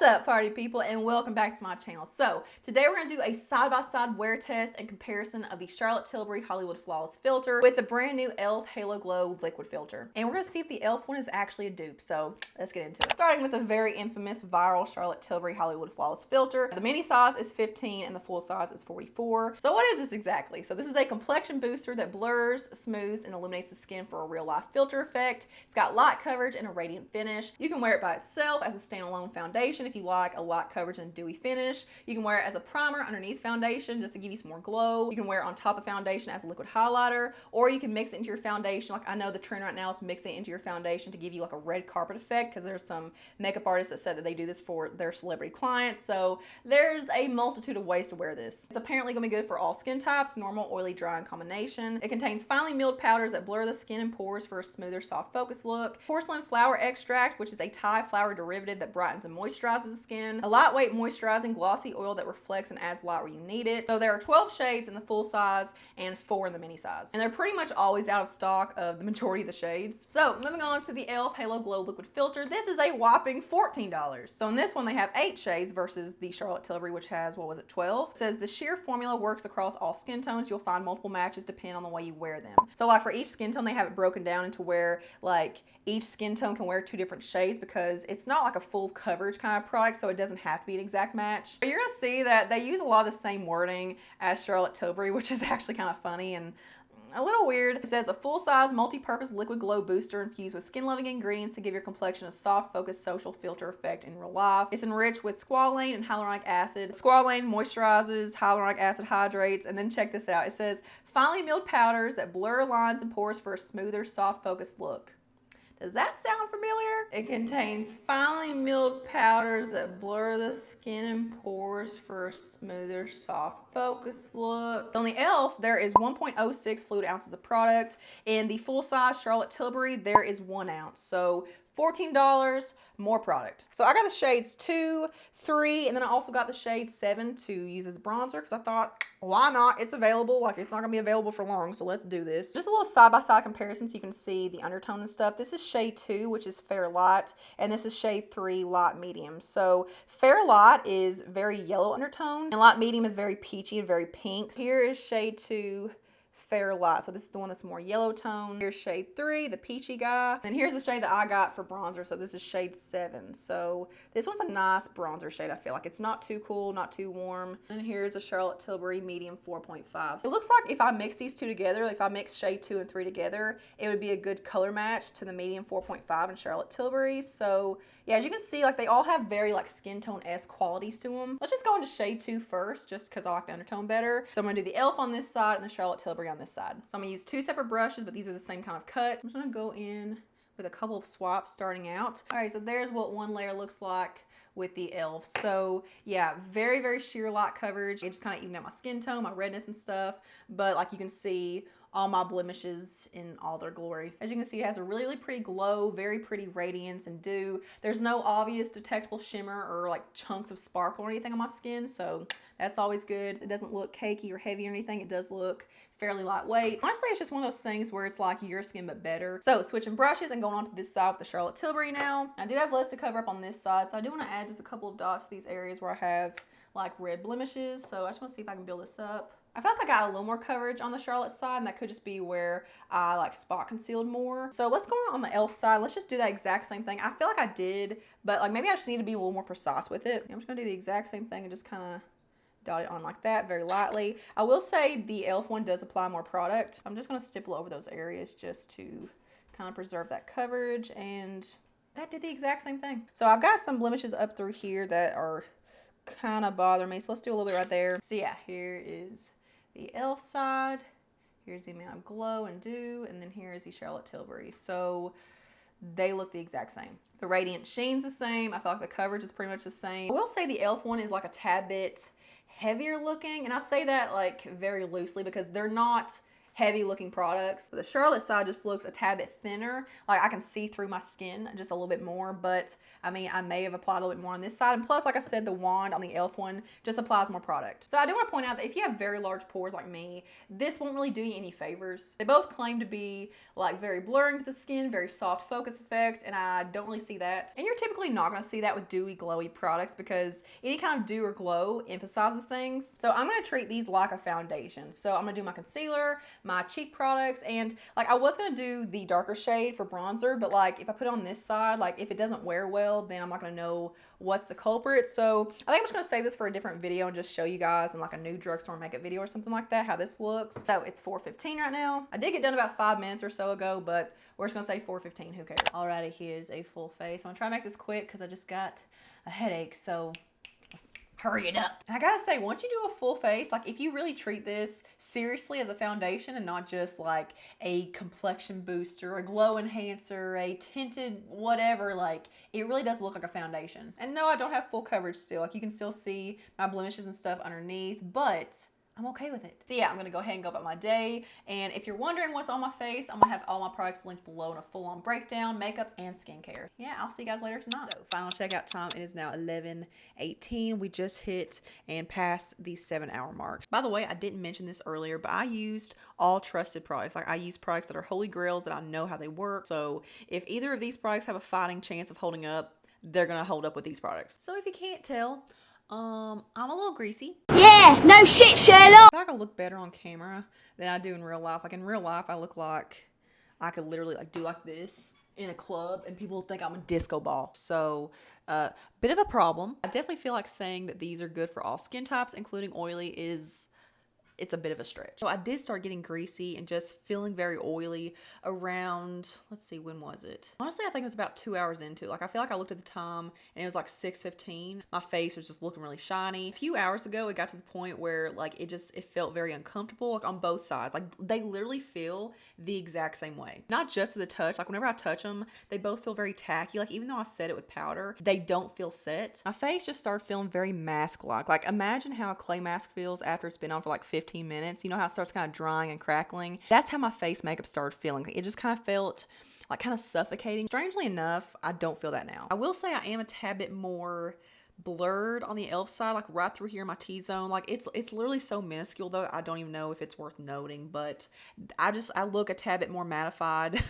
What's up, party people, and welcome back to my channel. So today we're going to do a side-by-side wear test and comparison of the Charlotte Tilbury Hollywood Flawless filter with the brand new e.l.f. Halo Glow liquid filter. And we're going to see if the e.l.f. one is actually a dupe, so let's get into it. Starting with the very infamous viral Charlotte Tilbury Hollywood Flawless filter. The mini size is 15 and the full size is 44. So what is this exactly? So this is a complexion booster that blurs, smooths, and illuminates the skin for a real-life filter effect. It's got light coverage and a radiant finish. You can wear it by itself as a standalone foundation if you like a light coverage and dewy finish. You can wear it as a primer underneath foundation just to give you some more glow. You can wear it on top of foundation as a liquid highlighter, or you can mix it into your foundation. Like I know the trend right now is mixing it into your foundation to give you like a red carpet effect, because there's some makeup artists that said that they do this for their celebrity clients. So there's a multitude of ways to wear this. It's apparently going to be good for all skin types, normal, oily, dry, and combination. It contains finely milled powders that blur the skin and pores for a smoother, soft focus look. Porcelain flower extract, which is a Thai flower derivative that brightens and moisturizes the skin. A lightweight, moisturizing, glossy oil that reflects and adds light where you need it. So there are 12 shades in the full size and 4 in the mini size. And they're pretty much always out of stock of the majority of the shades. So moving on to the e.l.f. Halo Glow liquid filter. This is a whopping $14. So in this one they have 8 shades versus the Charlotte Tilbury, which has, what was it, 12? It says the sheer formula works across all skin tones. You'll find multiple matches depending on the way you wear them. So like for each skin tone they have it broken down into where like each skin tone can wear 2 different shades, because it's not like a full coverage kind of product, so it doesn't have to be an exact match. But you're gonna see that they use a lot of the same wording as Charlotte Tilbury, which is actually kind of funny and a little weird. It says a full-size multi-purpose liquid glow booster infused with skin-loving ingredients to give your complexion a soft, focused, social filter effect in real life. It's enriched with squalane and hyaluronic acid. Squalane moisturizes, hyaluronic acid hydrates, and then check this out. It says finely milled powders that blur lines and pores for a smoother, soft, focused look. Does that sound familiar? It contains finely milled powders that blur the skin and pores for a smoother, soft, focused look. On the e.l.f., there is 1.06 fluid ounces of product. In the full-size Charlotte Tilbury, there is 1 ounce. So $14, more product. So I got the shades 2, 3, and then I also got the shade 7 to use as bronzer, because I thought, why not? It's available. Like, it's not gonna be available for long, so let's do this. Just a little side-by-side comparison so you can see the undertone and stuff. This is shade 2, which is Fair Light, and this is shade 3, Light Medium. So Fair Light is very yellow undertone, and Light Medium is very peachy and very pink. Here is shade 2, Fair Light. So this is the one that's more yellow tone. Here's shade 3, the peachy guy. And here's the shade that I got for bronzer. So this is shade 7. So this one's a nice bronzer shade, I feel like. It's not too cool, not too warm. And here's a Charlotte Tilbury medium 4.5. So it looks like if I mix these two together, like if I mix shade 2 and 3 together, it would be a good color match to the medium 4.5 in Charlotte Tilbury. So yeah, as you can see, like they all have very like skin tone-esque qualities to them. Let's just go into shade 2 first, just because I like the undertone better. So I'm gonna do the e.l.f. on this side and the Charlotte Tilbury on this side. So I'm gonna use 2 separate brushes, but these are the same kind of cut. I'm just gonna go in with a couple of swaps starting out. All right, so there's what one layer looks like with the e.l.f. So yeah, very, very sheer light coverage. It just kind of evened out my skin tone, my redness and stuff. But like you can see, all my blemishes in all their glory. As you can see, it has a really, really pretty glow, very pretty radiance and dew. There's no obvious detectable shimmer or like chunks of sparkle or anything on my skin, so that's always good. It doesn't look cakey or heavy or anything. It does look fairly lightweight. Honestly, it's just one of those things where it's like your skin but better. So switching brushes and going on to this side with the Charlotte Tilbury now. I do have less to cover up on this side, so I do want to add just a couple of dots to these areas where I have like red blemishes. So I just want to see if I can build this up. I felt like I got a little more coverage on the Charlotte side, and that could just be where I like spot concealed more. So let's go on the e.l.f. side. Let's just do that exact same thing. I feel like I did, but like maybe I just need to be a little more precise with it. I'm just gonna do the exact same thing and just kind of dot it on like that very lightly. I will say the e.l.f. one does apply more product. I'm just gonna stipple over those areas just to kind of preserve that coverage, and that did the exact same thing. So I've got some blemishes up through here that are kind of bother me. So let's do a little bit right there. So yeah, here is the e.l.f. side. Here's the amount of glow and dew, and then here is the Charlotte Tilbury. So they look the exact same. The radiant sheen's the same. I feel like the coverage is pretty much the same. I will say the e.l.f. one is like a tad bit heavier looking, and I say that like very loosely because they're not heavy looking products. The Charlotte side just looks a tad bit thinner. Like I can see through my skin just a little bit more, but I mean, I may have applied a little bit more on this side. And plus, like I said, the wand on the e.l.f. one just applies more product. So I do want to point out that if you have very large pores like me, this won't really do you any favors. They both claim to be like very blurring to the skin, very soft focus effect, and I don't really see that. And you're typically not going to see that with dewy, glowy products because any kind of dew or glow emphasizes things. So I'm going to treat these like a foundation. So I'm going to do my concealer, my cheek products, and like I was going to do the darker shade for bronzer, but like if I put it on this side, like if it doesn't wear well, then I'm not going to know what's the culprit. So I think I'm just going to save this for a different video and just show you guys in like a new drugstore makeup video or something like that how this looks. So it's 4:15 right now. I did get done about 5 minutes or so ago, but we're just going to say 4:15. Who cares? Alrighty, here's a full face. I'm going to try to make this quick because I just got a headache. So let's hurry it up. And I gotta say, once you do a full face, like if you really treat this seriously as a foundation and not just like a complexion booster, a glow enhancer, a tinted whatever, like it really does look like a foundation. And no, I don't have full coverage still. Like you can still see my blemishes and stuff underneath, but I'm okay with it. So yeah, I'm gonna go ahead and go about my day. And if you're wondering what's on my face, I'm gonna have all my products linked below in a full-on breakdown, makeup and skincare. Yeah, I'll see you guys later tonight. So final checkout time, it is now 11:18. We just hit and passed the 7-hour mark. By the way, I didn't mention this earlier, but I used all trusted products. Like I use products that are holy grails that I know how they work. So if either of these products have a fighting chance of holding up, they're gonna hold up with these products. So if you can't tell, I'm a little greasy. Yeah, no shit, Sherlock. I feel like I look better on camera than I do in real life. Like in real life, I look like I could literally like do like this in a club and people think I'm a disco ball. So bit of a problem. I definitely feel like saying that these are good for all skin types, including oily, it's a bit of a stretch. So I did start getting greasy and just feeling very oily around, let's see, when was it? Honestly, I think it was about 2 hours into it. Like I feel like I looked at the time and it was like 6:15. My face was just looking really shiny. A few hours ago, it got to the point where like it felt very uncomfortable, like on both sides. Like they literally feel the exact same way. Not just the touch, like whenever I touch them, they both feel very tacky. Like even though I set it with powder, they don't feel set. My face just started feeling very mask-like. Like imagine how a clay mask feels after it's been on for like 15 minutes. You know how it starts kind of drying and crackling? That's how my face makeup started feeling. It just kind of felt like kind of suffocating. Strangely enough, I don't feel that now. I will say I am a tad bit more blurred on the e.l.f. side, like right through here in my T-zone. Like it's literally so minuscule though, I don't even know if it's worth noting, but I look a tad bit more mattified.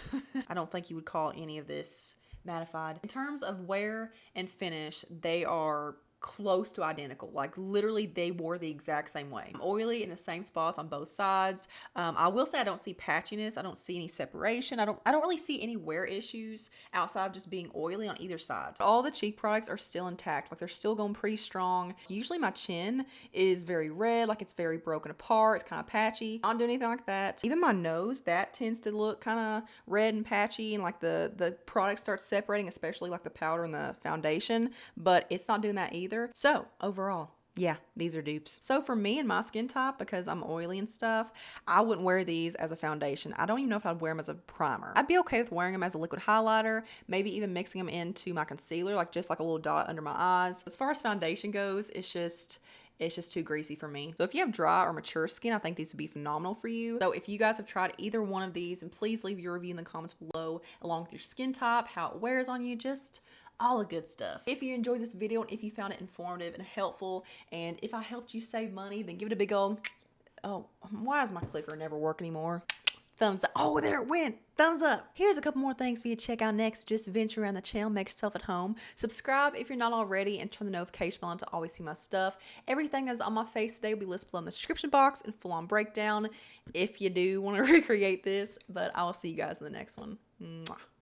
I don't think you would call any of this mattified. In terms of wear and finish, they are close to identical. Like literally they wore the exact same way. I'm oily in the same spots on both sides. I will say I don't see patchiness. I don't see any separation. I don't really see any wear issues outside of just being oily on either side. All the cheek products are still intact. Like they're still going pretty strong. Usually my chin is very red, like it's very broken apart. It's kind of patchy. I don't do anything like that. Even my nose, that tends to look kind of red and patchy, and like the product starts separating, especially like the powder and the foundation, but it's not doing that either. So overall, yeah, these are dupes. So for me and my skin type, because I'm oily and stuff, I wouldn't wear these as a foundation. I don't even know if I'd wear them as a primer. I'd be okay with wearing them as a liquid highlighter, maybe even mixing them into my concealer, like just like a little dot under my eyes. As far as foundation goes, it's just too greasy for me. So if you have dry or mature skin, I think these would be phenomenal for you. So if you guys have tried either one of these, and please leave your review in the comments below, along with your skin type, how it wears on you, just all the good stuff. If you enjoyed this video and if you found it informative and helpful, and if I helped you save money, then give it a big old, oh, why does my clicker never work anymore? Thumbs up. Oh, there it went. Thumbs up. Here's a couple more things for you to check out next. Just venture around the channel, make yourself at home. Subscribe if you're not already, and turn the notification bell on to always see my stuff. Everything that's on my face today will be listed below in the description box and full-on breakdown if you do want to recreate this. But I will see you guys in the next one. Mwah.